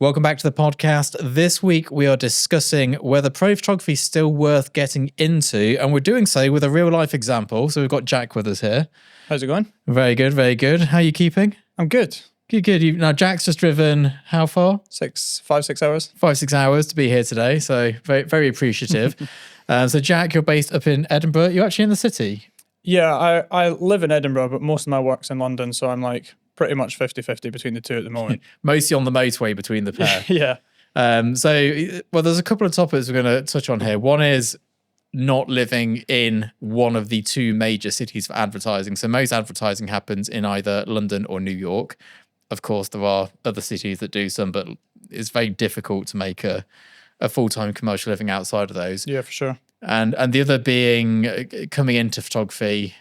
Welcome back to the podcast. This week we are discussing whether pro photography is still worth getting into, and we're doing so with a real life example. So we've got Jack with us here. How's it going? Very good, very good. How are you keeping? I'm good. Good. Now Jack's just driven how far? 5, 6 hours. 5-6 hours to be here today. So very, very appreciative. So Jack, you're based up in Edinburgh. You're actually in the city. Yeah, I live in Edinburgh, but most of my work's in London, so I'm like pretty much 50-50 between the two at the moment. Mostly on the motorway between the pair. Yeah. There's a couple of topics we're going to touch on here. One is not living in one of the two major cities for advertising. So most advertising happens in either London or New York. Of course, there are other cities that do some, but it's very difficult to make a full-time commercial living outside of those. Yeah, for sure. And the other being coming into photography.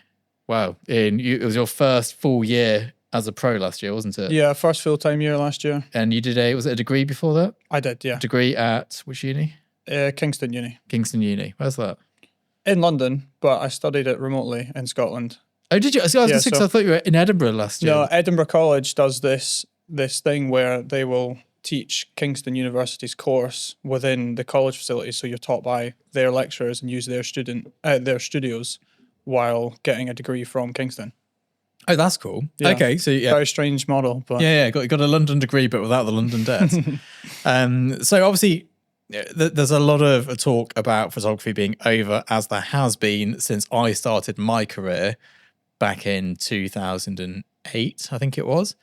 Wow, it was your first full year as a pro last year, wasn't it? Yeah, first full-time year last year. And you did was it a degree before that? I did, yeah. Degree at which uni? Kingston Uni. Kingston Uni. Where's that? In London, but I studied it remotely in Scotland. Oh, did you? I thought you were in Edinburgh last year. No, Edinburgh College does this thing where they will teach Kingston University's course within the college facilities, so you're taught by their lecturers and use their studios while getting a degree from Kingston. Oh, that's cool. Yeah. Okay, so yeah. Very strange model. But Got a London degree, but without the London debt. So obviously, there's a lot of talk about photography being over, as there has been since I started my career back in 2008, I think it was.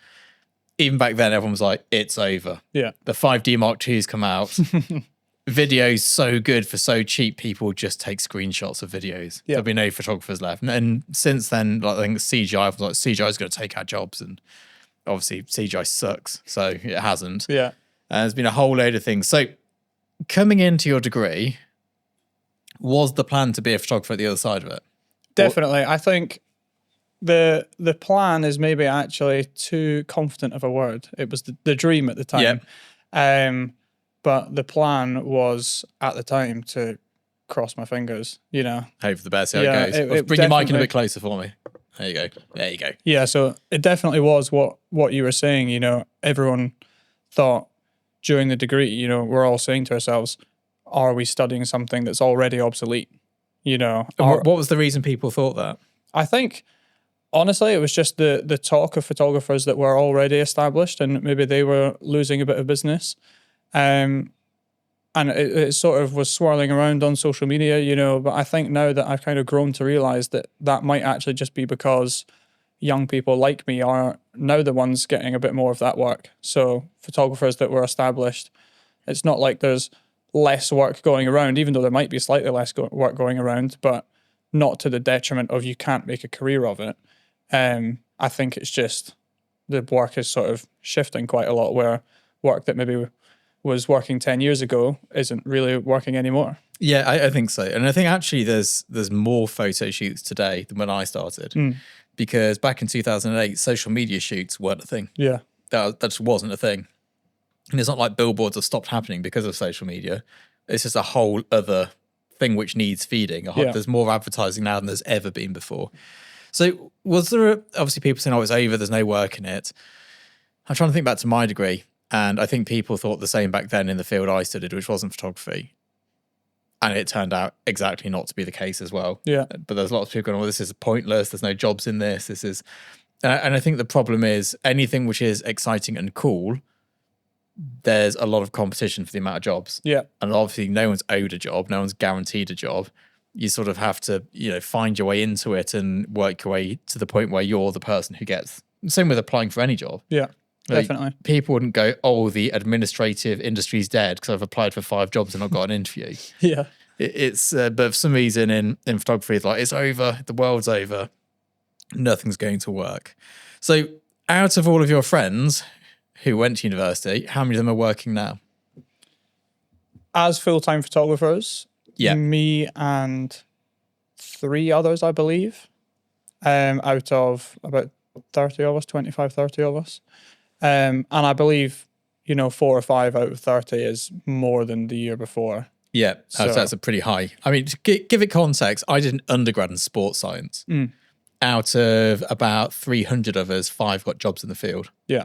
Even back then, everyone was like, it's over. Yeah. The 5D Mark II's come out. Video's so good for so cheap, people just take screenshots of videos. Yeah. There'll be no photographers left. And since then, like, I think CGI was like, CGI is going to take our jobs. And obviously CGI sucks, so it hasn't. Yeah. There's been a whole load of things. So coming into your degree, was the plan to be a photographer at the other side of it? Definitely. I think the plan is maybe actually too confident of a word. It was the dream at the time. Yeah. But the plan was at the time to cross my fingers, Hope for the best, see how it goes. Bring your mic in a bit closer for me. There you go. Yeah, so it definitely was what you were saying, everyone thought during the degree, we're all saying to ourselves, are we studying something that's already obsolete? What was the reason people thought that? I think, honestly, it was just the talk of photographers that were already established and maybe they were losing a bit of business. And it sort of was swirling around on social media, but I think now that I've kind of grown to realize that might actually just be because young people like me are now the ones getting a bit more of that work. So photographers that were established, it's not like there's less work going around, even though there might be slightly less work going around, but not to the detriment of you can't make a career of it. I think it's just the work is sort of shifting quite a lot, where work that maybe was working 10 years ago isn't really working anymore. Yeah, I think so. And I think actually there's more photo shoots today than when I started. Because back in 2008, social media shoots weren't a thing. Yeah. That just wasn't a thing. And it's not like billboards have stopped happening because of social media. It's just a whole other thing which needs feeding. There's more advertising now than there's ever been before. So was there, obviously people saying, it's over, there's no work in it. I'm trying to think back to my degree. And I think people thought the same back then in the field I studied, which wasn't photography. And it turned out exactly not to be the case as well. Yeah. But there's lots of people going, this is pointless. There's no jobs in this. This is... and I think the problem is anything which is exciting and cool, there's a lot of competition for the amount of jobs. Yeah. And obviously no one's owed a job. No one's guaranteed a job. You sort of have to, find your way into it and work your way to the point where you're the person who gets... Same with applying for any job. Yeah. Definitely. People wouldn't go, the administrative industry's dead because I've applied for 5 jobs and not got an interview. Yeah. It's but for some reason in photography, it's like, it's over, the world's over, nothing's going to work. So out of all of your friends who went to university, how many of them are working now? As full-time photographers, yeah, me and 3 others, I believe, out of about 30 of us, 25, 30 of us. And I believe, 4 or 5 out of 30 is more than the year before. Yeah, so that's a pretty high. I mean, to give it context, I did an undergrad in sports science. Out of about 300 of us, 5 got jobs in the field. Yeah.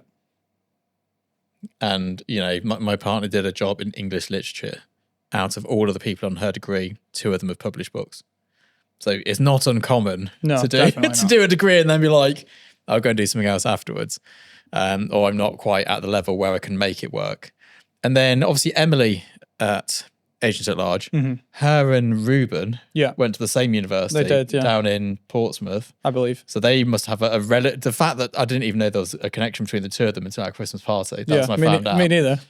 And, my partner did a job in English literature. Out of all of the people on her degree, 2 of them have published books. So it's not uncommon to do a degree and then be like, I'll go and do something else afterwards. Or I'm not quite at the level where I can make it work. And then obviously Emily at Agents at Large, her and Ruben went to the same university. They did, down in Portsmouth, I believe. So they must have a relative. The fact that I didn't even know there was a connection between the 2 of them until our Christmas party. That's when I found out. Me neither.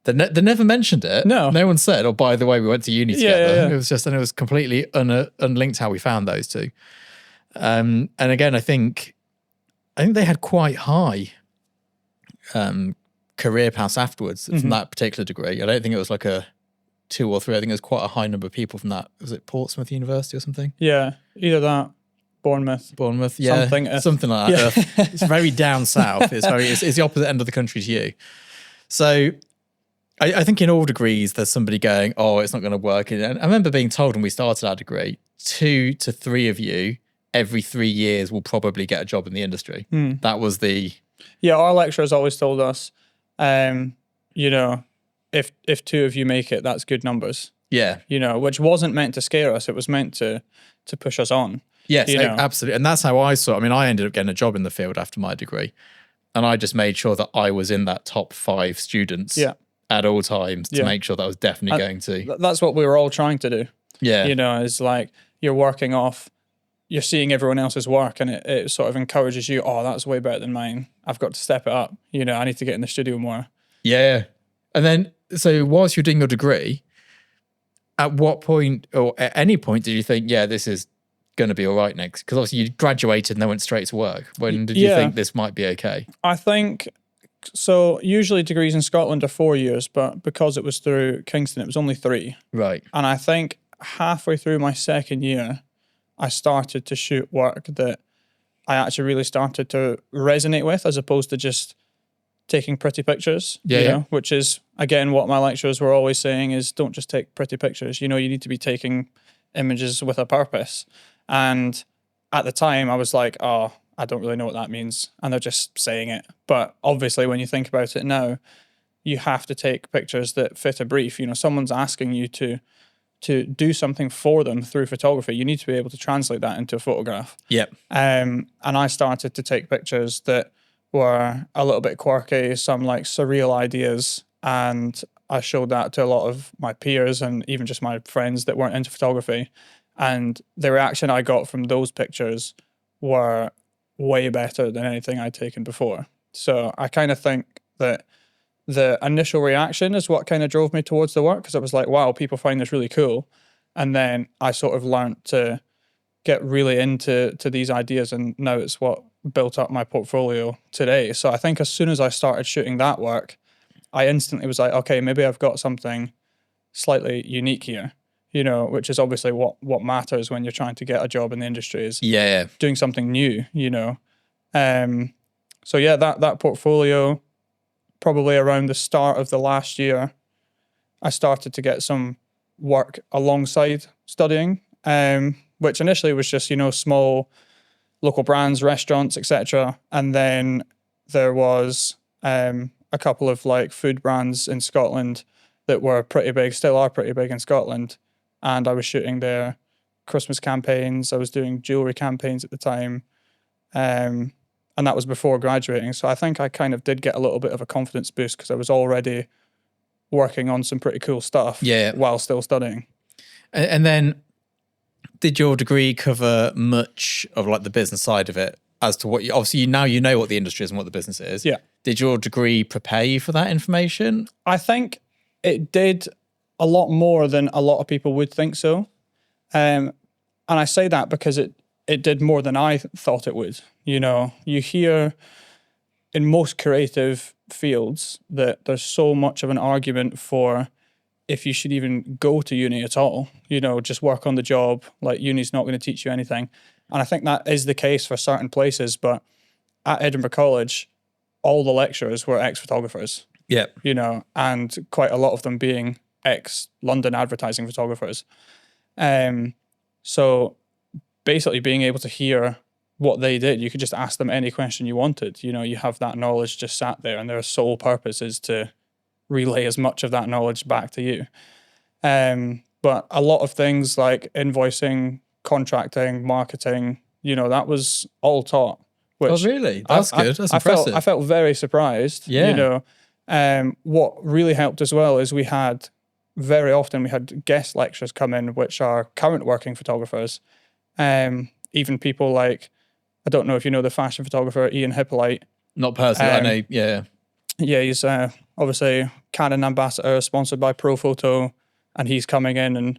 They never mentioned it. No one said, "Oh, by the way, we went to uni together." Yeah. It was just, and it was completely unlinked how we found those 2. And again, I think they had quite high career paths afterwards from that particular degree. I don't think it was like a 2 or 3. I think it was quite a high number of people from that. Was it Portsmouth University or something? Yeah, either that, Bournemouth, yeah, something like that. Yeah. It's very down south. It's the opposite end of the country to you. So I think in all degrees there's somebody going, oh, it's not going to work. And I remember being told when we started our degree, 2 to 3 of you every 3 years will probably get a job in the industry. That was the... Yeah, our lecturers always told us, if 2 of you make it, that's good numbers. Yeah. Which wasn't meant to scare us. It was meant to push us on. Yes, absolutely. And that's how I saw it. I mean, I ended up getting a job in the field after my degree. And I just made sure that I was in that top 5 students at all times to make sure that I was definitely going to. That's what we were all trying to do. Yeah. It's like you're seeing everyone else's work and it sort of encourages you, oh, that's way better than mine. I've got to step it up. I need to get in the studio more. Yeah. And then, so whilst you're doing your degree, at what point or at any point did you think, this is going to be all right next? Because obviously you graduated and then went straight to work. When did you think this might be okay? I think, so usually degrees in Scotland are 4 years, but because it was through Kingston, it was only 3. Right. And I think halfway through my second year, I started to shoot work that I actually really started to resonate with, as opposed to just taking pretty pictures, which is, again, what my lecturers were always saying is don't just take pretty pictures. You need to be taking images with a purpose. And at the time I was like, oh, I don't really know what that means. And they're just saying it. But obviously when you think about it now, you have to take pictures that fit a brief. Someone's asking you to do something for them through photography. You need to be able to translate that into a photograph. Yep. And I started to take pictures that were a little bit quirky, some like surreal ideas. And I showed that to a lot of my peers and even just my friends that weren't into photography. And the reaction I got from those pictures were way better than anything I'd taken before. So I kind of think that the initial reaction is what kind of drove me towards the work, because I was like, wow, people find this really cool. And then I sort of learned to get really into these ideas, and now it's what built up my portfolio today. So I think as soon as I started shooting that work, I instantly was like, okay, maybe I've got something slightly unique here, which is obviously what matters when you're trying to get a job in the industry, is doing something new, So yeah, that portfolio, probably around the start of the last year, I started to get some work alongside studying, which initially was just, small local brands, restaurants, etc. And then there was a couple of like food brands in Scotland that were pretty big, still are pretty big in Scotland. And I was shooting their Christmas campaigns. I was doing jewelry campaigns at the time. And that was before graduating. So I think I kind of did get a little bit of a confidence boost because I was already working on some pretty cool stuff while still studying. And then did your degree cover much of like the business side of it as to what obviously now you know what the industry is and what the business is. Yeah. Did your degree prepare you for that information? I think it did a lot more than a lot of people would think so. And I say that because it did more than I thought it would. You hear in most creative fields that there's so much of an argument for if you should even go to uni at all, just work on the job, like uni's not going to teach you anything. And I think that is the case for certain places, but at Edinburgh College, all the lecturers were ex-photographers. Yeah. And quite a lot of them being ex-London advertising photographers. So basically being able to hear what they did. You could just ask them any question you wanted. You know, you have that knowledge just sat there, and their sole purpose is to relay as much of that knowledge back to you. But a lot of things like invoicing, contracting, marketing, you know, that was all taught. Which really? That's good. That's impressive. I felt very surprised. Yeah. You know, what really helped as well is very often we had guest lecturers come in, which are current working photographers. Even people like, I don't know if you know the fashion photographer Ian Hippolyte. Not personally, I know. Yeah. Yeah, he's obviously Canon ambassador, sponsored by Photo, and he's coming in and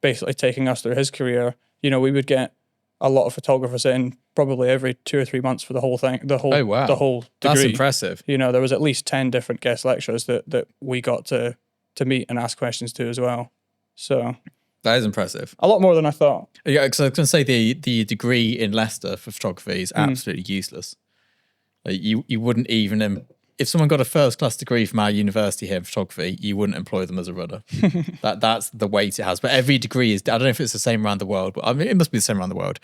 basically taking us through his career. You know, we would get a lot of photographers in probably every 2 or 3 months for the whole thing, the whole degree. That's impressive. You know, there was at least 10 different guest lecturers that we got to meet and ask questions to as well. So that is impressive. A lot more than I thought. Yeah, because I was going to say the degree in Leicester for photography is absolutely useless. Like you wouldn't even if someone got a first class degree from our university here in photography, you wouldn't employ them as a runner. That's the weight it has. But every degree is, I don't know if it's the same around the world, but I mean, it must be the same around the world.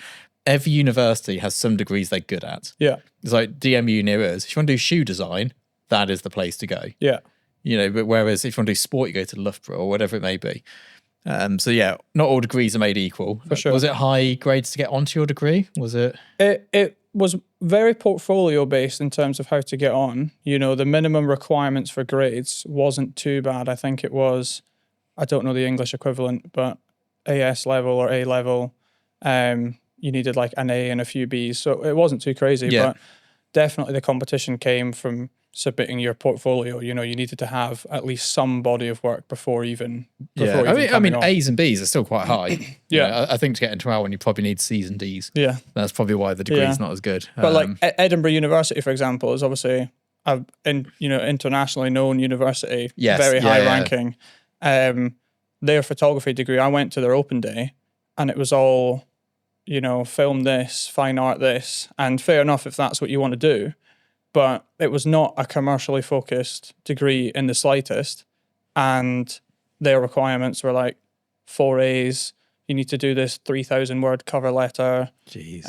Every university has some degrees they're good at. Yeah. It's like DMU near us. If you want to do shoe design, that is the place to go. Yeah. You know, but whereas if you want to do sport, you go to Loughborough or whatever it may be. So yeah, not all degrees are made equal. For sure. Was it high grades to get onto your degree? Was it? It was very portfolio based in terms of how to get on. You know, the minimum requirements for grades wasn't too bad. I think it was, I don't know the English equivalent, but AS level or A level. You needed like an A and a few Bs, so it wasn't too crazy. Yeah. But definitely the competition came from submitting your portfolio. You know, you needed to have at least some body of work before even. I mean, A's and B's are still quite high. Yeah. You know, I think to get into our one, you probably need C's and D's. Yeah, that's probably why the degree's not as good. But like Edinburgh University, for example, is obviously internationally known university, very high ranking. Their photography degree, I went to their open day, and it was all, you know, film this, fine art this, and fair enough if that's what you want to do. But it was not a commercially focused degree in the slightest. And their requirements were like 4 A's. You need to do this 3,000 word cover letter. Jeez.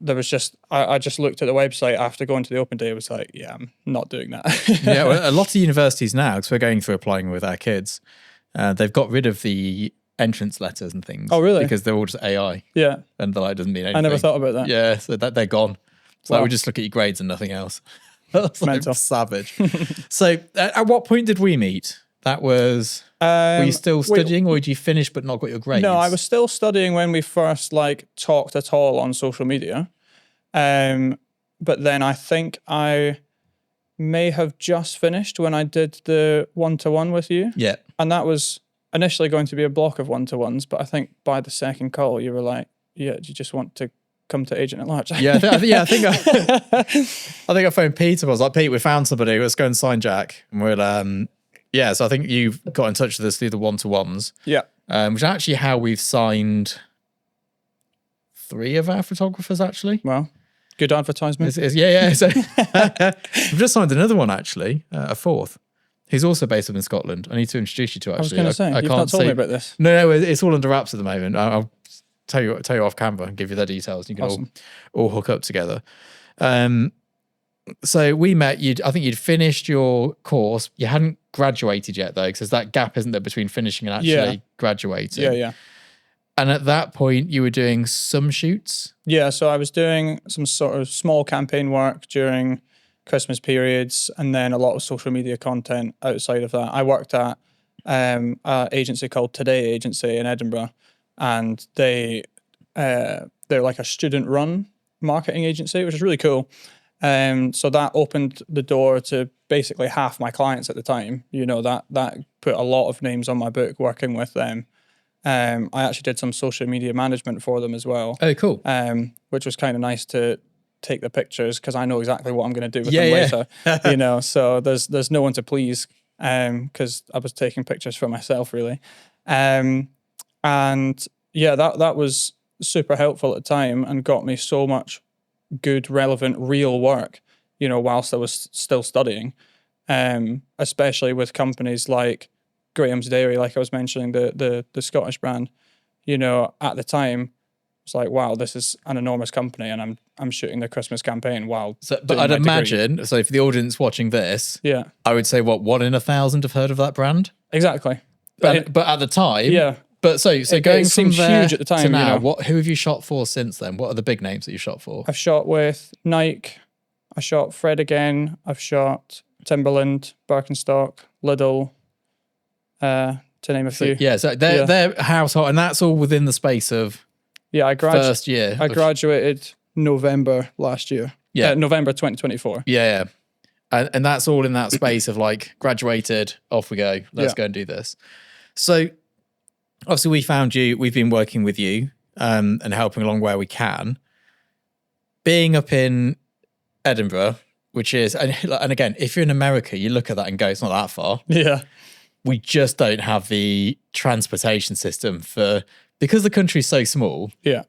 There was just, I just looked at the website after going to the open day. It was like, yeah, I'm not doing that. Yeah, well, a lot of universities now, because we're going through applying with our kids, they've got rid of the entrance letters and things. Oh, really? Because they're all just AI. Yeah. And it doesn't mean anything. I never thought about that. Yeah, so they're gone. So we just look at your grades and nothing else. That's like savage. So at what point did we meet? That was, were you still studying or did you finish but not got your grades? No, I was still studying when we first like talked at all on social media. But then I think I may have just finished when I did the one-to-one with you. Yeah. And that was initially going to be a block of one-to-ones, but I think by the second call you were like, yeah, do you just want to come to Agent at Large? Yeah, I think I phoned Peter. I was like, Pete, we found somebody. Let's go and sign Jack. And we'll, so I think you've got in touch with us through the one-to-ones. Yeah. Which is actually how we've signed 3 of our photographers, actually. Well, good advertisement. Yeah. So we've just signed another one, actually, a 4th. He's also based up in Scotland. I need to introduce you to, actually. I was going to say, you've not told me about this. No, it's all under wraps at the moment. I'll tell you off camera and give you their details. You can all hook up together. So we met. I think you'd finished your course. You hadn't graduated yet, though, because that gap, isn't there, between finishing and actually graduating? Yeah. And at that point, you were doing some shoots? Yeah, so I was doing some sort of small campaign work during Christmas periods, and then a lot of social media content outside of that. I worked at an agency called Today Agency in Edinburgh, and they're like a student-run marketing agency, which is really cool. So that opened the door to basically half my clients at the time. You know, that put a lot of names on my book working with them. I actually did some social media management for them as well. Oh, cool. Which was kind of nice to take the pictures because I know exactly what I'm going to do with them later. You know, so there's no one to please because I was taking pictures for myself, really. And yeah, that was super helpful at the time and got me so much good, relevant, real work, you know, whilst I was still studying, especially with companies like Graham's Dairy, like I was mentioning, the Scottish brand. You know, at the time, It's like, wow, this is an enormous company, and I'm shooting the Christmas campaign while. So, but I'd imagine, so for the audience watching this, yeah, I would say what 1 in 1,000 have heard of that brand. exactly. But at the time, yeah. But so going from there huge at the time, to now, you know. who have you shot for since then? What are the big names that you shot for? I've shot with Nike. I shot Fred again. I've shot Timberland, Birkenstock, Lidl, to name a few. Yeah, so they're household, and that's all within the space of first year. I graduated November last year. Yeah, November 2024. Yeah. And that's all in that space of like graduated, off we go, let's go and do this. So obviously we found you, we've been working with you and helping along where we can. Being up in Edinburgh, which is, and again, if you're in America, you look at that and go, it's not that far. Yeah. We just don't have the transportation system because the country's so small. Yeah.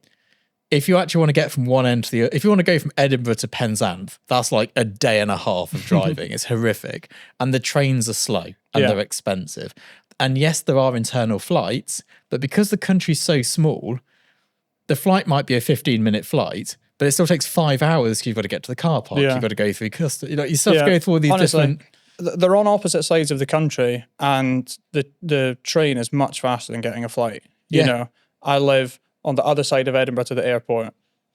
If you actually want to get from one end to the other, if you want to go from Edinburgh to Penzance, that's like a day and a half of driving. It's horrific. And the trains are slow and they're expensive. And yes, there are internal flights, but because the country's so small, the flight might be a 15-minute flight, but it still takes 5 hours because you've got to get to the car park. You've got to go through customs. You still have to go through all these different... They're on opposite sides of the country, and the train is much faster than getting a flight. You know, I live on the other side of Edinburgh to the airport.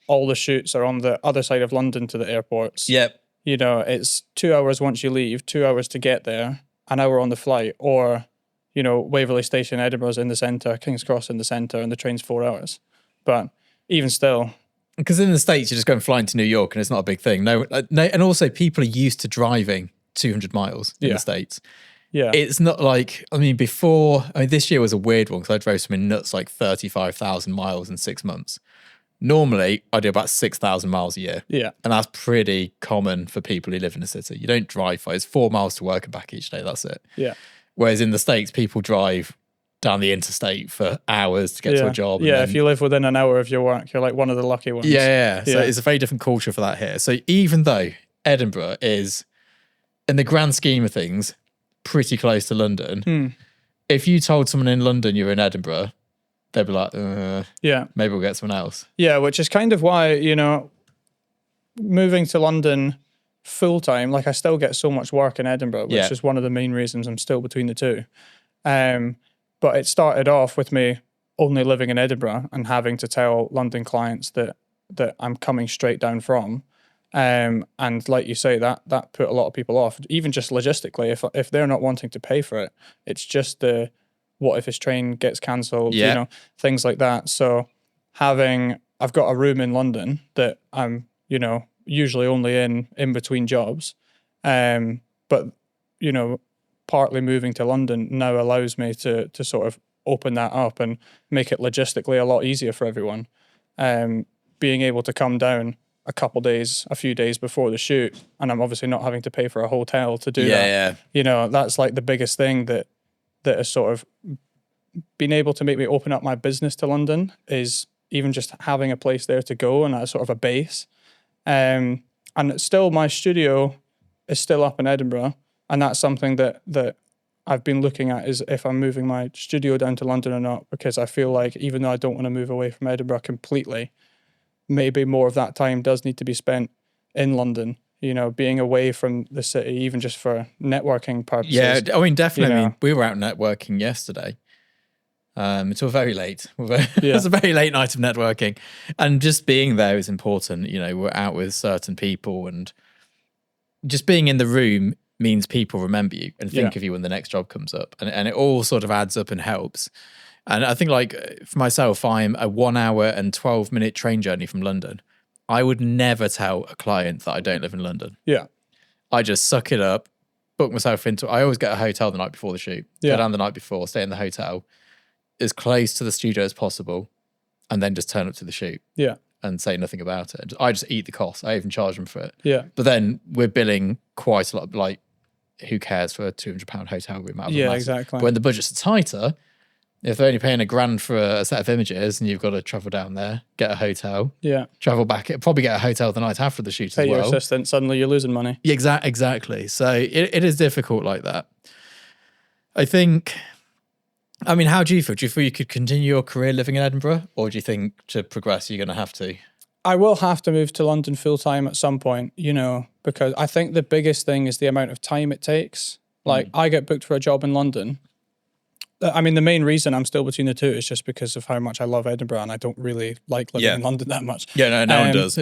All the shoots are on the other side of London to the airports. Yep. You know, it's 2 hours once you leave, 2 hours to get there, an hour on the flight, or, you know, Waverley Station, Edinburgh's in the centre, King's Cross in the centre, and the train's 4 hours. But even still... Because in the States, you just go and fly into New York and it's not a big thing. No, and also people are used to driving 200 miles in the States. Yeah. It's not like, this year was a weird one because I drove something nuts like 35,000 miles in 6 months. Normally, I do about 6,000 miles a year. Yeah. And that's pretty common for people who live in a city. You don't drive far. It's 4 miles to work and back each day. That's it. Yeah. Whereas in the States, people drive down the interstate for hours to get to a job. Yeah, if you live within an hour of your work, you're like one of the lucky ones. Yeah. So it's a very different culture for that here. So even though Edinburgh is, in the grand scheme of things, pretty close to London, if you told someone in London you're in Edinburgh, they'd be like, maybe we'll get someone else. Yeah, which is kind of why, you know, moving to London full-time, like I still get so much work in Edinburgh, which is one of the main reasons I'm still between the two. But it started off with me only living in Edinburgh and having to tell London clients that I'm coming straight down from. And like you say, that put a lot of people off, even just logistically. If they're not wanting to pay for it, it's just what if his train gets cancelled, you know, things like that. So I've got a room in London that I'm, you know, usually only in between jobs. But, you know, partly moving to London now allows me to sort of open that up and make it logistically a lot easier for everyone. Being able to come down a few days before the shoot, and I'm obviously not having to pay for a hotel to do that. Yeah. You know, that's like the biggest thing that has sort of been able to make me open up my business to London, is even just having a place there to go and a sort of a base. And still my studio is still up in Edinburgh. And that's something that I've been looking at, is if I'm moving my studio down to London or not, because I feel like even though I don't want to move away from Edinburgh completely, maybe more of that time does need to be spent in London, you know, being away from the city, even just for networking purposes. Yeah, I mean, definitely. You know, I mean, we were out networking yesterday until very late. It was a very late night of networking. And just being there is important. You know, we're out with certain people, and just being in the room means people remember you and think of you when the next job comes up. And it all sort of adds up and helps. And I think, like, for myself, I'm a 1 hour and 12-minute train journey from London. I would never tell a client that I don't live in London. Yeah. I just suck it up, book myself into... I always get a hotel the night before the shoot. Go down the night before, stay in the hotel, as close to the studio as possible, and then just turn up to the shoot. Yeah. And say nothing about it. I just eat the cost. I even charge them for it. Yeah. But then we're billing quite a lot. Like, who cares for a £200 hotel room? Exactly. But when the budgets are tighter, if they're only paying £1,000 for a set of images and you've got to travel down there, get a hotel, travel back, probably get a hotel the night after the shoot as well. Pay your assistant, suddenly you're losing money. Exactly. So it is difficult like that. I think I mean, how do you feel? Do you feel you could continue your career living in Edinburgh, or do you think to progress you're going to have to? I will have to move to London full time at some point, because I think the biggest thing is the amount of time it takes. Like, I get booked for a job in London. I mean, the main reason I'm still between the two is just because of how much I love Edinburgh, and I don't really like living in London that much. Yeah, no one does.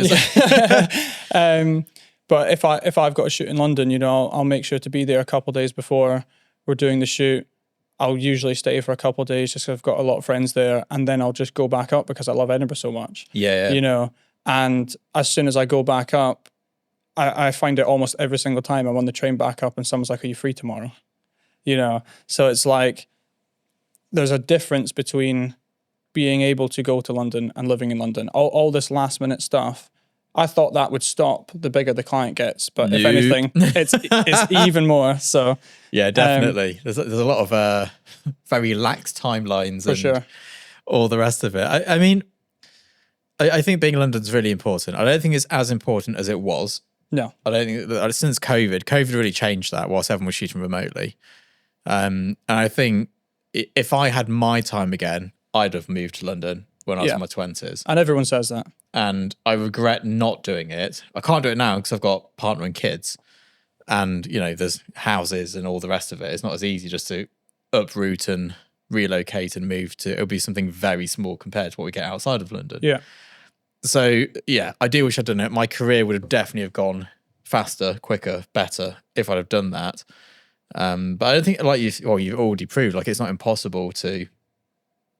But if I've got a shoot in London, I'll make sure to be there a couple of days before we're doing the shoot. I'll usually stay for a couple of days just because I've got a lot of friends there, and then I'll just go back up because I love Edinburgh so much. Yeah. And as soon as I go back up, I find it almost every single time I'm on the train back up and someone's like, "Are you free tomorrow?" So it's like there's a difference between being able to go to London and living in London. All this last minute stuff, I thought that would stop the bigger the client gets, but if anything, it's even more. So yeah, definitely. There's a lot of very lax timelines for sure. All the rest of it. I mean, I think being in London's really important. I don't think it's as important as it was. No, I don't think that since COVID really changed that whilst everyone was shooting remotely. And I think if I had my time again, I'd have moved to London when I was in my 20s. And everyone says that. And I regret not doing it. I can't do it now because I've got partner and kids. And, there's houses and all the rest of it. It's not as easy just to uproot and relocate and move to. It'll be something very small compared to what we get outside of London. Yeah. So, yeah, I do wish I'd done it. My career would have definitely have gone faster, quicker, better if I'd have done that. But I don't think, you've already proved, it's not impossible to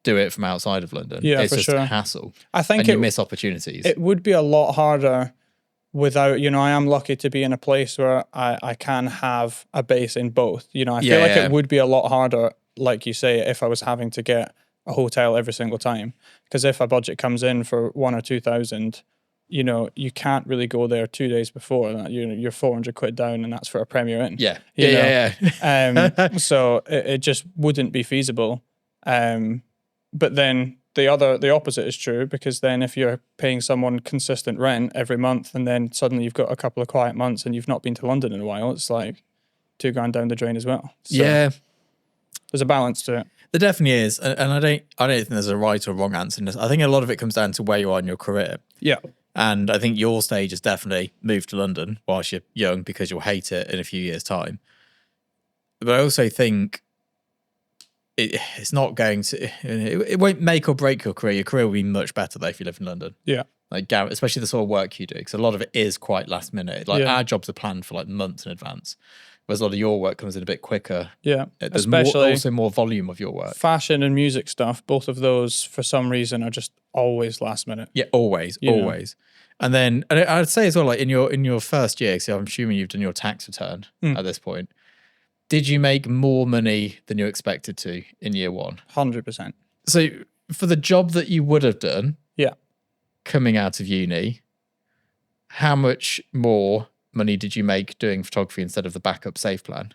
do it from outside of London. Yeah, it's for just sure. a hassle. I think you miss opportunities. It would be a lot harder without, I am lucky to be in a place where I can have a base in both. I feel like it would be a lot harder, like you say, if I was having to get a hotel every single time. Because if a budget comes in for 1,000 or 2,000, you can't really go there 2 days before. You're 400 quid down, and that's for a Premier Inn. Yeah. So it just wouldn't be feasible. But then the opposite is true, because then if you're paying someone consistent rent every month, and then suddenly you've got a couple of quiet months and you've not been to London in a while, it's like $2,000 down the drain as well. So there's a balance to it. There definitely is, and I don't think there's a right or wrong answer in this. I think a lot of it comes down to where you are in your career. Yeah. And I think your stage is definitely move to London whilst you're young, because you'll hate it in a few years' time. But I also think it's not going to, it won't make or break your career. Your career will be much better though if you live in London. Yeah. Especially the sort of work you do, because a lot of it is quite last minute. Our jobs are planned for months in advance, whereas a lot of your work comes in a bit quicker. Yeah. There's especially also more volume of your work. Fashion and music stuff, both of those for some reason are just always last minute. Yeah, always. And then I'd say as well, in your first year, so I'm assuming you've done your tax return at this point. Did you make more money than you expected to in year one? 100%. So for the job that you would have done, coming out of uni, how much more money did you make doing photography instead of the backup safe plan?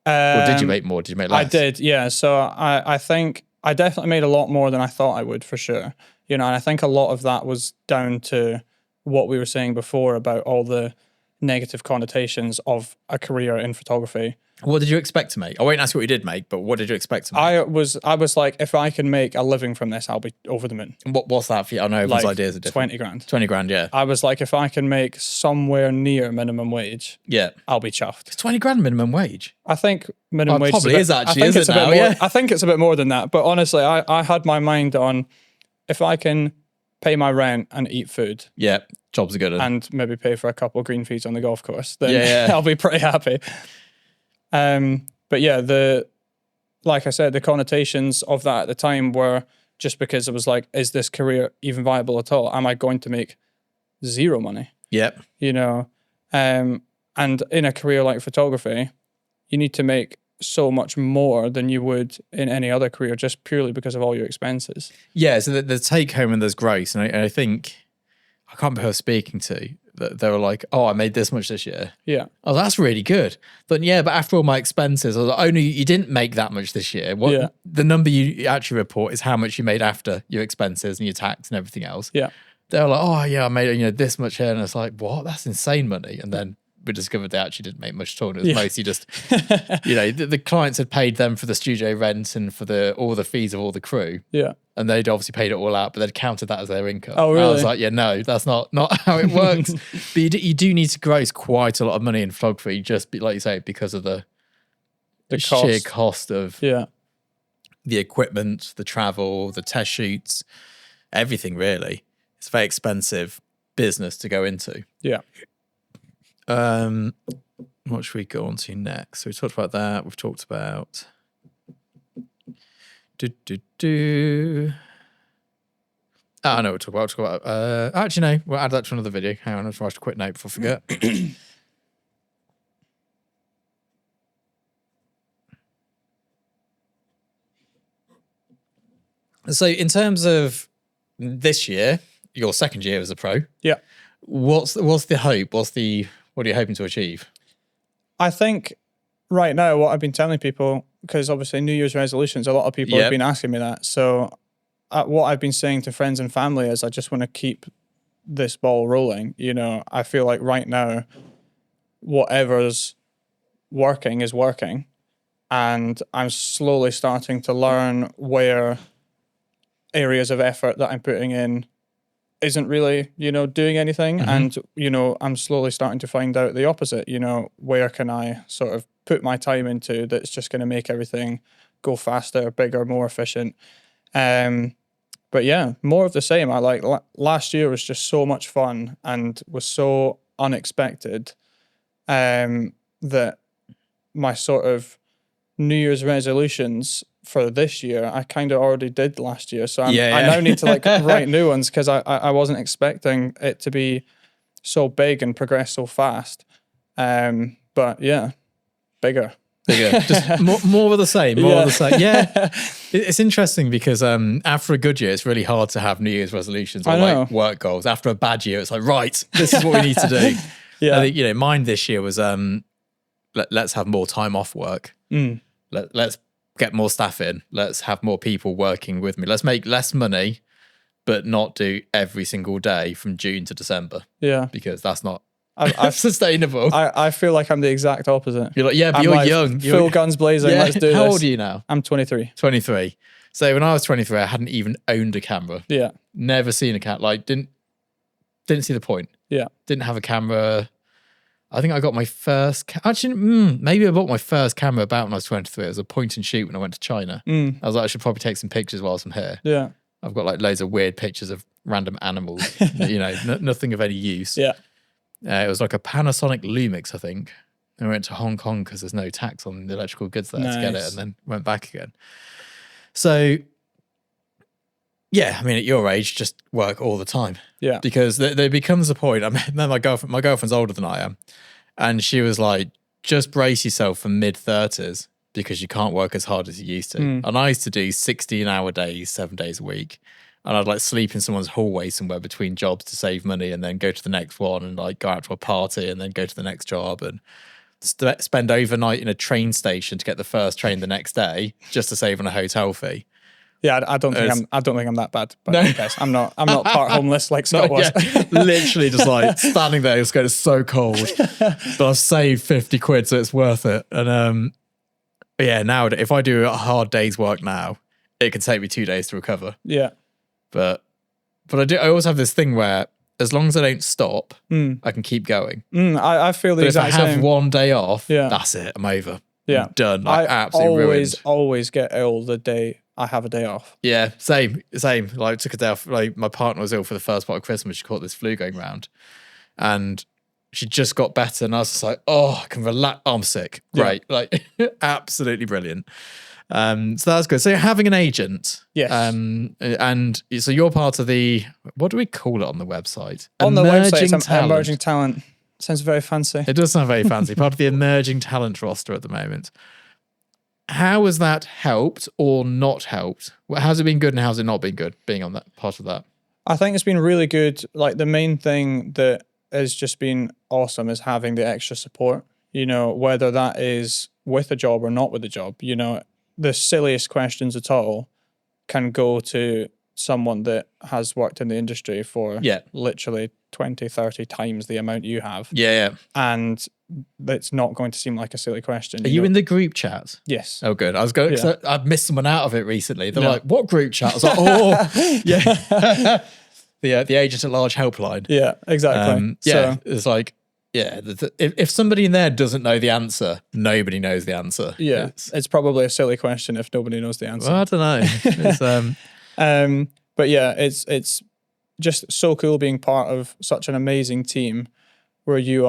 Or did you make more? Did you make less? I did, yeah. So I think I definitely made a lot more than I thought I would, for sure. And I think a lot of that was down to what we were saying before about all the negative connotations of a career in photography. What did you expect to make? I won't ask you what you did make, but what did you expect to make? I was like, if I can make a living from this, I'll be over the moon. What's that for you? I know everyone's ideas are different. 20 grand. 20 grand, yeah. I was like, if I can make somewhere near minimum wage, I'll be chuffed. It's 20 grand minimum wage. I think minimum wage probably is actually, I think is it now? Yeah. I think it's a bit more than that. But honestly, I had my mind on, if I can pay my rent and eat food. Yeah, job's a good one. And maybe pay for a couple of green fees on the golf course, then I'll be pretty happy. But yeah, like I said, the connotations of that at the time were just because it was like, is this career even viable at all? Am I going to make zero money? Yep. And in a career like photography, you need to make so much more than you would in any other career, just purely because of all your expenses. Yeah, so the take home and there's gross. And I think, I can't remember who I was speaking to, they were like, oh, I made this much this year. Yeah. Oh, that's really good. But yeah, but after all my expenses, I was like, oh no, you didn't make that much this year. The number you actually report is how much you made after your expenses and your tax and everything else. Yeah. They were like, oh yeah, I made this much here. And it's like, what? That's insane money. And then we discovered they actually didn't make much at all. It was mostly just, the clients had paid them for the studio rent and for all the fees of all the crew. Yeah. And they'd obviously paid it all out, but they'd counted that as their income. Oh, really? And I was like, yeah, no, that's not how it works. But you do need to gross quite a lot of money in photography, just like you say, because of the sheer cost of the equipment, the travel, the test shoots, everything really. It's a very expensive business to go into. Yeah. What should we go on to next? So we talked about that. We've talked about I know what we'll talk about. Actually, no, we'll add that to another video. Hang on, I'll write a quick note before I forget. So in terms of this year, your second year as a pro, what's the hope? What are you hoping to achieve? I think right now what I've been telling people, because obviously New Year's resolutions, a lot of people have been asking me that. So what I've been saying to friends and family is I just want to keep this ball rolling. I feel like right now, whatever's working is working. And I'm slowly starting to learn where areas of effort that I'm putting in isn't really, doing anything. And, I'm slowly starting to find out the opposite, where can I sort of put my time into that's just going to make everything go faster, bigger, more efficient. But yeah, more of the same. I like last year was just so much fun and was so unexpected that my sort of New Year's resolutions for this year, I kind of already did last year. So I now need to write new ones because I wasn't expecting it to be so big and progress so fast. But yeah, bigger. Just more of the same, more of the same. Yeah, it's interesting because after a good year, it's really hard to have New Year's resolutions or like work goals. After a bad year, it's like, right, this is what we need to do. I think, mine this year was let's have more time off work. Let's get more staff in. Let's have more people working with me. Let's make less money, but not do every single day from June to December. Yeah, because that's not sustainable. I feel like I'm the exact opposite. You're like, yeah, but you're young. Full guns blazing, let's do this. How old are you now? I'm 23. 23. So when I was 23, I hadn't even owned a camera. Yeah. Never seen a camera. Like, didn't see the point. Yeah. Didn't have a camera. I think I got my first... maybe I bought my first camera about when I was 23. It was a point and shoot when I went to China. I was like, I should probably take some pictures whilst I'm here. Yeah. I've got like loads of weird pictures of random animals, nothing of any use. Yeah. It was like a Panasonic Lumix, I think. And we went to Hong Kong because there's no tax on the electrical goods there to get it, and then went back again. So, yeah, I mean, at your age, just work all the time. Yeah. Because there becomes a point. I mean, my girlfriend's older than I am, and she was like, just brace yourself for mid-30s because you can't work as hard as you used to. And I used to do 16-hour days, 7 days a week. And I'd like sleep in someone's hallway somewhere between jobs to save money and then go to the next one and like go out to a party and then go to the next job and spend overnight in a train station to get the first train the next day just to save on a hotel fee. Yeah, I don't think I'm that bad. But no. I guess I'm not part homeless like Scott was. Yeah. Literally just like standing there, it's going so cold. But I've saved 50 quid, so it's worth it. And yeah, now if I do a hard day's work now, it can take me 2 days to recover. Yeah. But I always have this thing where as long as I don't stop, I can keep going. I feel the exact same. If I have 1 day off, that's it. I'm over. Yeah. I'm done. Like, absolutely ruined. I always get ill the day I have a day off. Yeah, same. Like, I took a day off. Like, my partner was ill for the first part of Christmas. She caught this flu going round. And she just got better. And I was just like, oh, I can relax. Oh, I'm sick. Great. Yeah. Like, absolutely brilliant. So that's good. So you're having an agent. Yes. And so you're part of the, what do we call it on the website? On the website, it's emerging talent. Sounds very fancy. It does sound very fancy. Part of the emerging talent roster at the moment. How has that helped or not helped? How's it been good and how's it not been good being on that part of that? I think it's been really good. Like the main thing that has just been awesome is having the extra support, whether that is with a job or not with a job, the silliest questions at all can go to someone that has worked in the industry for Yeah. literally 20, 30 times the amount you have. Yeah. And it's not going to seem like a silly question. Are you in the group chat? Yes. Oh, good. I was going. Yeah. I've missed someone out of it recently. They're No. like, "What group chat?" I was like, "Oh, yeah, the agent at large helpline." Yeah, exactly. Yeah, So, it's like, yeah, if somebody in there doesn't know the answer, nobody knows the answer. yeah, it's probably a silly question if nobody knows the answer. Well, I don't know. It's, But yeah, it's just so cool being part of such an amazing team where you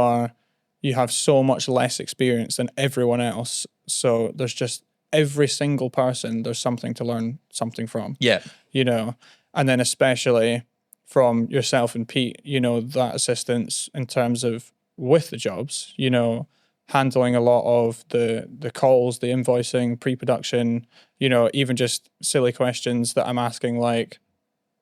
have so much less experience than everyone else. So there's just every single person, there's something to learn something from. yeah, You know, and then especially from yourself and Pete, you know, that assistance in terms of with the jobs, you know, handling a lot of the calls, the invoicing, pre-production, you know, even just silly questions that I'm asking like,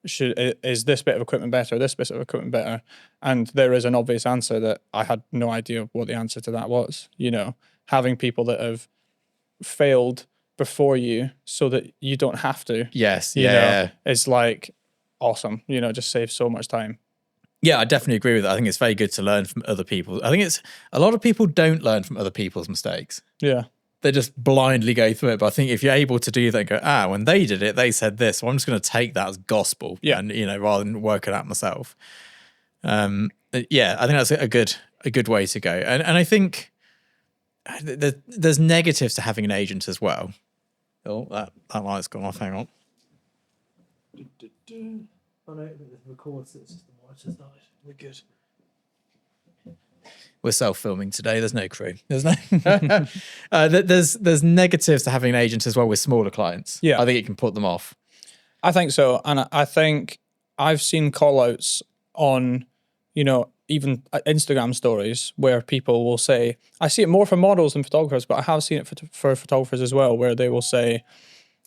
is this bit of equipment better, this bit of equipment better? And there is an obvious answer that I had no idea what the answer to that was. You know, having people that have failed before you so that you don't have to. yes, You know, yeah. is like awesome. You know, just saves so much time. Yeah, I definitely agree with that. I think it's very good to learn from other people. I think it's a lot of people don't learn from other people's mistakes. Yeah. They just blindly go through it. But I think if you're able to do that and go, when they did it, they said this. So I'm just going to take that as gospel. Yeah. And, you know, rather than work it out myself. Yeah, I think that's a good way to go. And I think there's negatives to having an agent as well. Oh, that light's gone off. Hang on. Oh no, it records. It's just the monitor's died. We're good. We're self-filming today. There's no crew. There's no. There's negatives to having an agent as well with smaller clients. Yeah. I think it can put them off. I think so. And I think I've seen call outs on, you know, even Instagram stories where people will say, I see it more for models than photographers, but I have seen it for photographers as well, where they will say,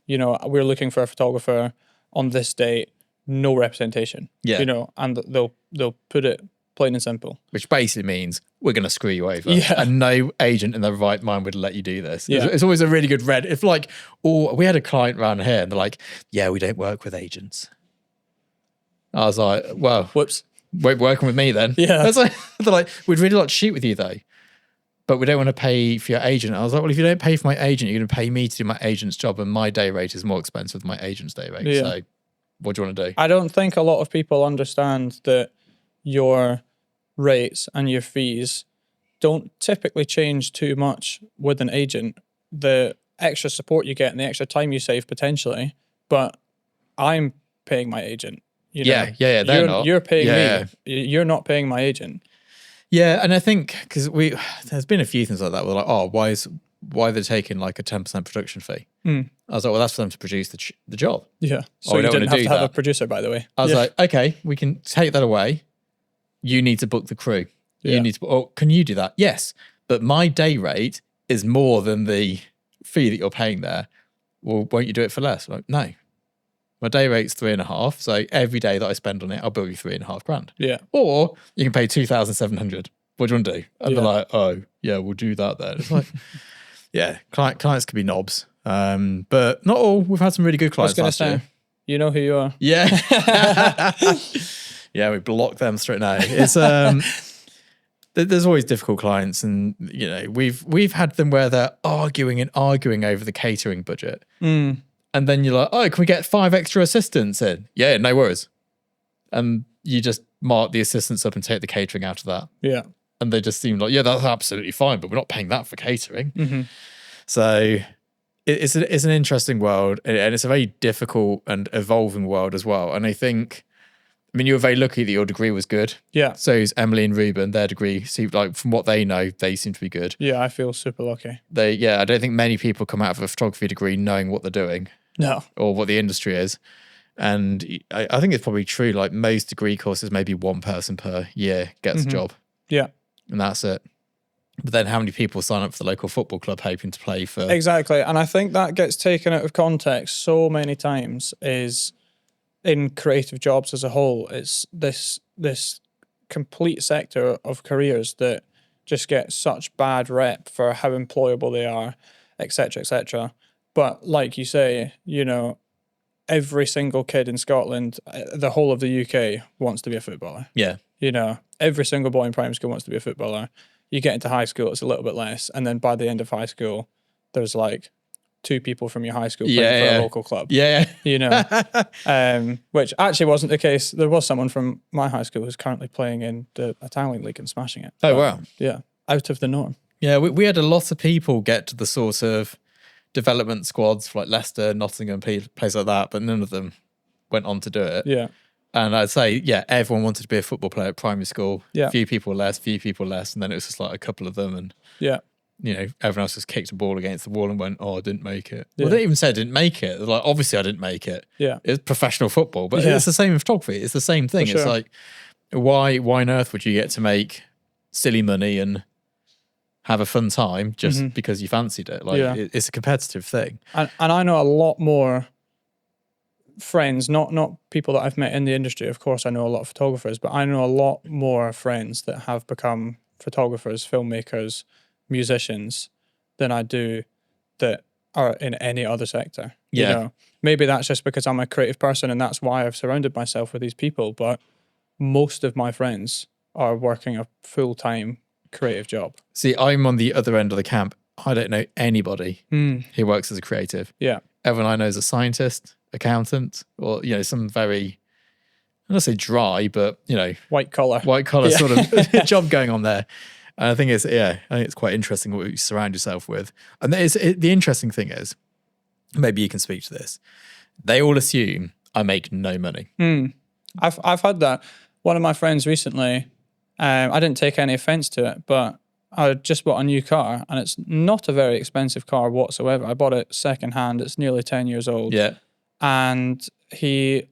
you know, we're looking for a photographer on this date, no representation. Yeah. You know, and they'll put it plain and simple. Which basically means we're going to screw you over. Yeah. And no agent in their right mind would let you do this. Yeah. It's always a really good red. If like, we had a client around here and they're like, yeah, we don't work with agents. I was like, well, Whoops. won't working with me then. Yeah. They're like, we'd really like to shoot with you though, but we don't want to pay for your agent. I was like, well, if you don't pay for my agent, you're going to pay me to do my agent's job, and my day rate is more expensive than my agent's day rate. Yeah. So what do you want to do? I don't think a lot of people understand that your rates and your fees don't typically change too much with an agent. The extra support you get and the extra time you save potentially, but I'm paying my agent. You know? Yeah. They're not. You're paying Yeah. me. You're not paying my agent. Yeah, and I think because there's been a few things like that. We're like, why they're taking like a 10% production fee? I was like, well, that's for them to produce the job. Yeah. So we you don't didn't wanna have do to have a that. producer, by the way. I was like, okay, we can take that away. You need to book the crew. Yeah. You need to. Oh, can you do that? Yes, but my day rate is more than the fee that you're paying there. Well, won't you do it for less? Like, no. My day rate's 3.5. So every day that I spend on it, I'll bill you $3,500. Yeah. Or you can pay 2,700. What do you want to do? And they're like, oh, yeah, we'll do that then. It's like, yeah, clients can be knobs. But not all. We've had some really good I was clients going to last say, year. you know who you are. Yeah. Yeah, we block them straight now. It's there's always difficult clients, and you know, we've had them where they're arguing over the catering budget. And then you're like, oh, can we get 5 extra assistants in? Yeah, no worries. And you just mark the assistants up and take the catering out of that. Yeah. And they just seem like, yeah, that's absolutely fine, but we're not paying that for catering. So it's an interesting world, and it's a very difficult and evolving world as well. And I mean, you were very lucky that your degree was good. Yeah. So is Emily and Ruben. Their degree seemed like, from what they know, they seem to be good. Yeah, I feel super lucky. I don't think many people come out of a photography degree knowing what they're doing. No. Or what the industry is. And I think it's probably true. Like most degree courses, maybe one person per year gets a job. Yeah. And that's it. But then how many people sign up for the local football club hoping to play for... Exactly. And I think that gets taken out of context so many times is in creative jobs as a whole. It's this complete sector of careers that just get such bad rep for how employable they are, etc., etc. But like you say, you know, every single kid in Scotland, the whole of the UK wants to be a footballer. Yeah. You know, every single boy in primary school wants to be a footballer. You get into high school, it's a little bit less. And then by the end of high school, there's like 2 people from your high school playing for a local club. Yeah. You know, which actually wasn't the case. There was someone from my high school who's currently playing in the Italian league and smashing it. Oh, wow. Yeah, out of the norm. Yeah, we had a lot of people get to the sort of development squads for like Leicester, Nottingham, places like that, but none of them went on to do it. Yeah. And I'd say, everyone wanted to be a football player at primary school. Yeah. Few people less. And then it was just like a couple of them. And, you know, everyone else just kicked a ball against the wall and went, oh, I didn't make it. Yeah. Well, they didn't even say I didn't make it. They're like, obviously I didn't make it. Yeah. It's professional football. But it's the same in photography. It's the same thing. For sure. It's like, why on earth would you get to make silly money and have a fun time just because you fancied it? Like, it's a competitive thing. And I know a lot more friends, not people that I've met in the industry. Of course, I know a lot of photographers, but I know a lot more friends that have become photographers, filmmakers, musicians than I do that are in any other sector. Yeah. You know, maybe that's just because I'm a creative person and that's why I've surrounded myself with these people. But most of my friends are working a full-time creative job. See, I'm on the other end of the camp. I don't know anybody who works as a creative. Yeah. Everyone I know is a scientist, accountant, or, you know, some very, I don't say dry, but, you know, white collar sort of job going on there. And I think it's quite interesting what you surround yourself with. And the interesting thing is, maybe you can speak to this. They all assume I make no money. I've had that. One of my friends recently, I didn't take any offense to it, but I just bought a new car and it's not a very expensive car whatsoever. I bought it secondhand. It's nearly 10 years old. Yeah. And he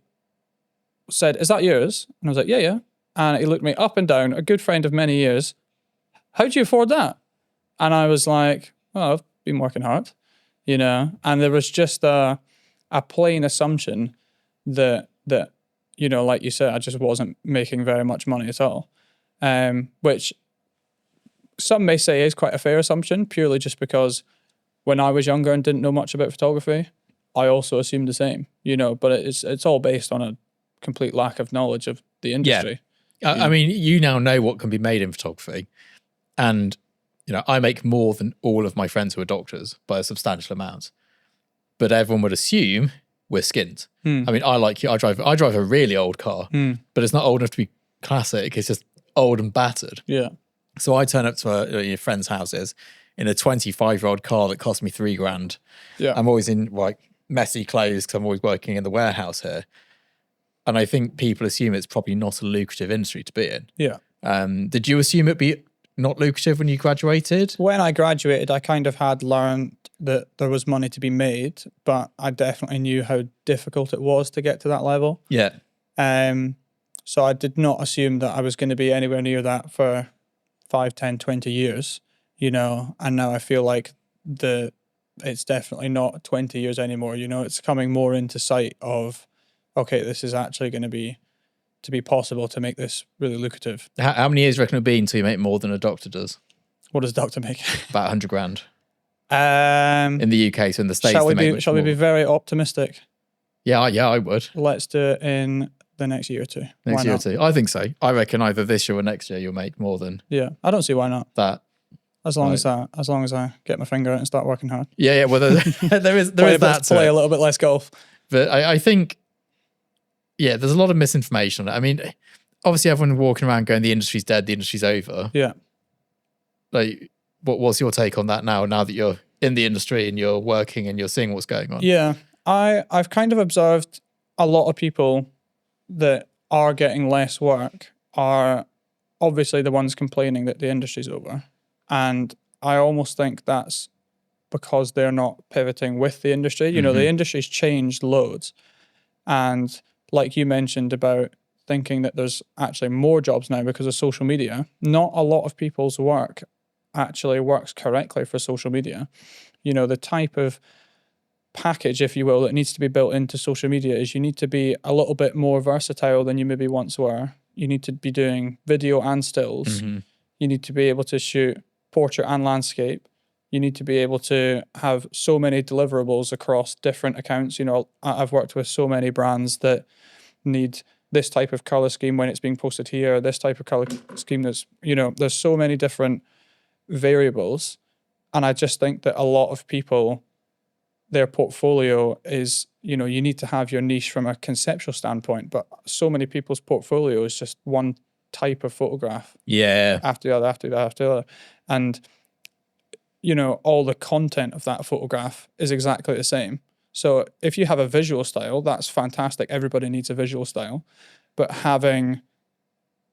said, "Is that yours?" And I was like, yeah. And he looked me up and down, a good friend of many years. "How do you afford that?" And I was like, "Oh, I've been working hard," you know. And there was just a plain assumption that, you know, like you said, I just wasn't making very much money at all. Which some may say is quite a fair assumption, purely just because when I was younger and didn't know much about photography, I also assumed the same, you know, but it's all based on a complete lack of knowledge of the industry. Yeah. I mean, you now know what can be made in photography. And, you know, I make more than all of my friends who are doctors by a substantial amount. But everyone would assume we're skint. I mean, I drive a really old car, but it's not old enough to be classic. It's just old and battered. Yeah. So I turn up to friends' houses in a 25-year-old car that cost me $3,000. Yeah. I'm always in like messy clothes because I'm always working in the warehouse here. And I think people assume it's probably not a lucrative industry to be in. Yeah. Did you assume it'd be not lucrative when you graduated? When I graduated, I kind of had learned that there was money to be made, but I definitely knew how difficult it was to get to that level. Yeah. So I did not assume that I was going to be anywhere near that for 5, 10, 20 years, you know, and now I feel like it's definitely not 20 years anymore, you know, it's coming more into sight of, okay, this is actually going to be possible to make this really lucrative. How many years do you reckon it'll be until you make more than a doctor does? What does a doctor make? About $100,000. In the UK, so in the States, shall we be very optimistic? Yeah, I would. Let's do it in the next year or two. Next year or two. I think so. I reckon either this year or next year you'll make more than I don't see why not. that. As long as I get my finger out and start working hard. Yeah. Well, there is that. Play a little bit less golf. But I think, there's a lot of misinformation on it. I mean, obviously everyone walking around going, the industry's dead, the industry's over. Yeah. Like, what's your take on that now that you're in the industry and you're working and you're seeing what's going on? Yeah. I've kind of observed a lot of people that are getting less work are obviously the ones complaining that the industry's over. And I almost think that's because they're not pivoting with the industry. You know, the industry's changed loads. And like you mentioned about thinking that there's actually more jobs now because of social media, not a lot of people's work actually works correctly for social media. You know, the type of package, if you will, that needs to be built into social media is you need to be a little bit more versatile than you maybe once were. You need to be doing video and stills. You need to be able to shoot portrait and landscape. You need to be able to have so many deliverables across different accounts. You know, I've worked with so many brands that need this type of color scheme when it's being posted here, this type of color scheme that's, you know, there's so many different variables. And I just think that a lot of people, their portfolio is, you know, you need to have your niche from a conceptual standpoint, but so many people's portfolio is just one type of photograph. Yeah. After the other, after the other, after the other. And, you know, all the content of that photograph is exactly the same. So if you have a visual style, that's fantastic. Everybody needs a visual style. But having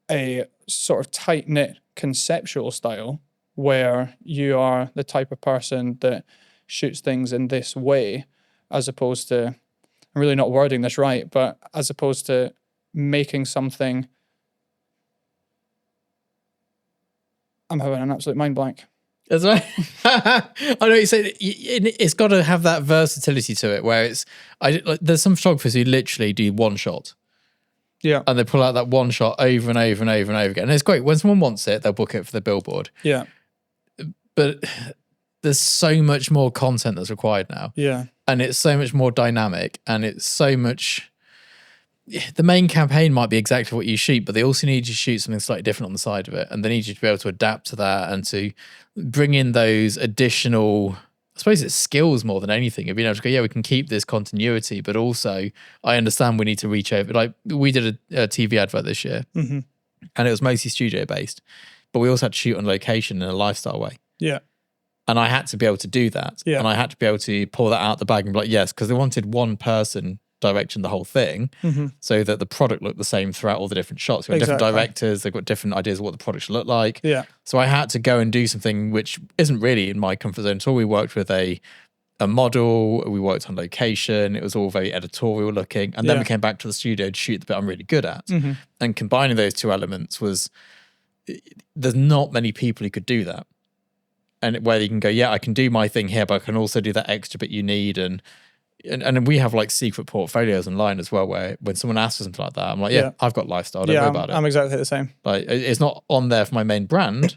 a sort of tight-knit conceptual style where you are the type of person that shoots things in this way, as opposed to, I'm really not wording this right, but as opposed to making something, I'm having an absolute mind blank. That's right. I know you say it's got to have that versatility to it, where it's there's some photographers who literally do one shot. Yeah. And they pull out that one shot over and over and over and over again. And it's great. When someone wants it, they'll book it for the billboard. Yeah. But there's so much more content that's required now. Yeah. And it's so much more dynamic, and it's so much. The main campaign might be exactly what you shoot, but they also need you to shoot something slightly different on the side of it. And they need you to be able to adapt to that and to bring in those additional, I suppose it's skills more than anything, of being able to go, yeah, we can keep this continuity, but also I understand we need to reach over. Like we did a TV advert this year, and it was mostly studio based, but we also had to shoot on location in a lifestyle way. Yeah. And I had to be able to do that. Yeah. And I had to be able to pull that out the bag and be like, yes, because they wanted one person directing the whole thing so that the product looked the same throughout all the different shots. We've got different directors, they've got different ideas of what the product should look like. Yeah. So I had to go and do something which isn't really in my comfort zone at all. We worked with a model, we worked on location, it was all very editorial looking. And then we came back to the studio to shoot the bit I'm really good at. And combining those two elements was, there's not many people who could do that. And where you can go, yeah, I can do my thing here, but I can also do that extra bit you need. And we have like secret portfolios online as well, where when someone asks for something like that, I'm like, yeah, I've got lifestyle, don't worry about it. I'm exactly the same. Like, it's not on there for my main brand,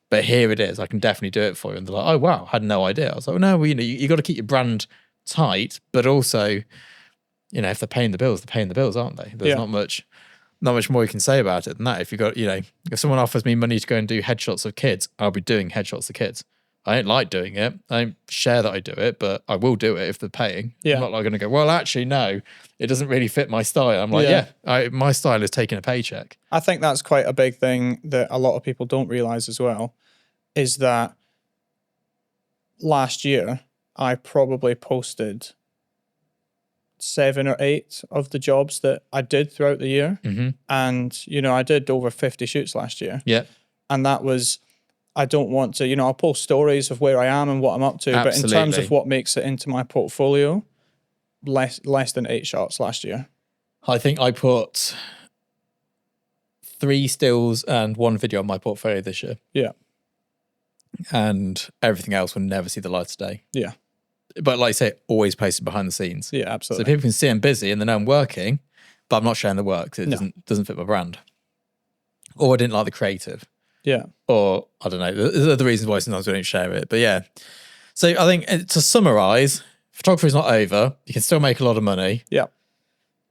but here it is. I can definitely do it for you. And they're like, oh, wow, I had no idea. I was like, well, no, well, you know, you got to keep your brand tight, but also, you know, if they're paying the bills, aren't they? There's not much more you can say about it than that. If you got, you know, if someone offers me money to go and do headshots of kids, I'll be doing headshots of kids. I don't like doing it. I don't share that I do it, but I will do it if they're paying. Yeah. I'm not like going to go, well, actually, no, it doesn't really fit my style. I'm like, my style is taking a paycheck. I think that's quite a big thing that a lot of people don't realize as well, is that last year I probably posted 7 or 8 of the jobs that I did throughout the year. And, you know, I did over 50 shoots last year. Yeah. And that was, I don't want to, you know, I'll post stories of where I am and what I'm up to. Absolutely. But in terms of what makes it into my portfolio, less than 8 shots last year. I think I put 3 stills and 1 video on my portfolio this year. Yeah. And everything else will never see the light of day. Yeah. But like I say, always posted behind the scenes. Yeah, absolutely. So people can see I'm busy and they know I'm working, but I'm not sharing the work because it doesn't fit my brand. Or I didn't like the creative. Yeah. Or I don't know. There's other reasons why sometimes we don't share it. But yeah. So I think to summarize, photography is not over. You can still make a lot of money. Yeah.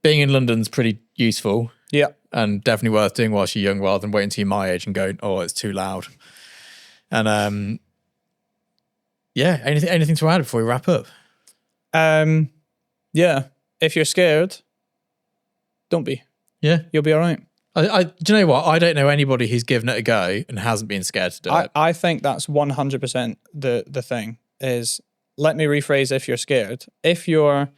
Being in London's pretty useful. Yeah. And definitely worth doing whilst you're young rather than waiting till you're my age and going, oh, it's too loud. And yeah, anything to add before we wrap up? Yeah. If you're scared, don't be. Yeah. You'll be all right. Do you know what? I don't know anybody who's given it a go and hasn't been scared to do it. I think that's 100% the thing is, let me rephrase, if you're scared. If you're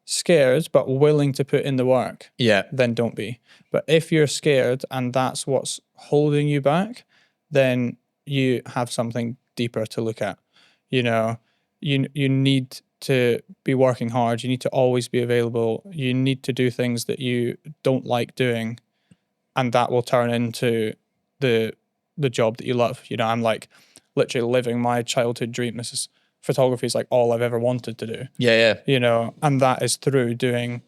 scared but willing to put in the work, then don't be. But if you're scared and that's what's holding you back, then you have something deeper to look at. You know, you need to be working hard. You need to always be available. You need to do things that you don't like doing. And that will turn into the job that you love. You know, I'm like literally living my childhood dream. Photography is like all I've ever wanted to do. Yeah. You know, and that is through doing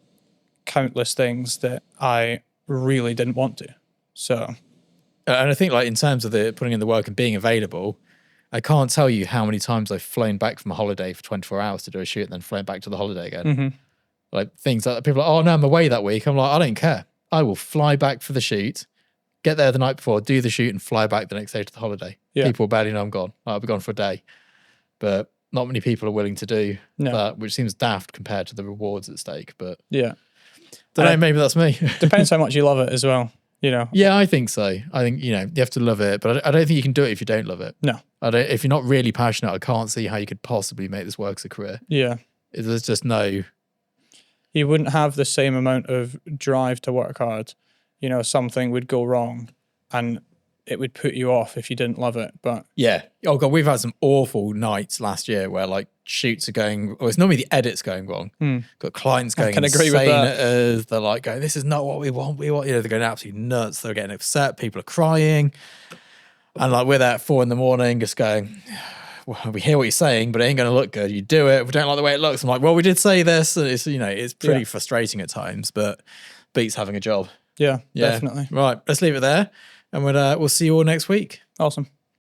countless things that I really didn't want to. So. And I think like in terms of the putting in the work and being available, I can't tell you how many times I've flown back from a holiday for 24 hours to do a shoot and then flown back to the holiday again. Like things like people are like, oh no, I'm away that week. I'm like, I don't care. I will fly back for the shoot, get there the night before, do the shoot and fly back the next day to the holiday. Yeah. People will barely know I'm gone. I'll be gone for a day. But not many people are willing to do that, which seems daft compared to the rewards at stake. But yeah, don't know, maybe that's me. Depends how much you love it as well, you know. Yeah, I think so. I think, you know, you have to love it, but I don't think you can do it if you don't love it. No. If you're not really passionate, I can't see how you could possibly make this work as a career. Yeah. There's just no... You wouldn't have the same amount of drive to work hard. You know, something would go wrong and it would put you off if you didn't love it. But yeah. Oh God, we've had some awful nights last year where like shoots are going, well, it's normally the edits going wrong. Got clients going insane at us. They're like going, this is not what we want. You know, they're going absolutely nuts. They're getting upset. People are crying. And like we're there at 4 a.m. just going, well, we hear what you're saying, but it ain't going to look good. You do it. We don't like the way it looks. I'm like, well, we did say this. And it's, you know, it's pretty frustrating at times, but beats having a job. Yeah, definitely. Right. Let's leave it there. And we'll see you all next week. Awesome.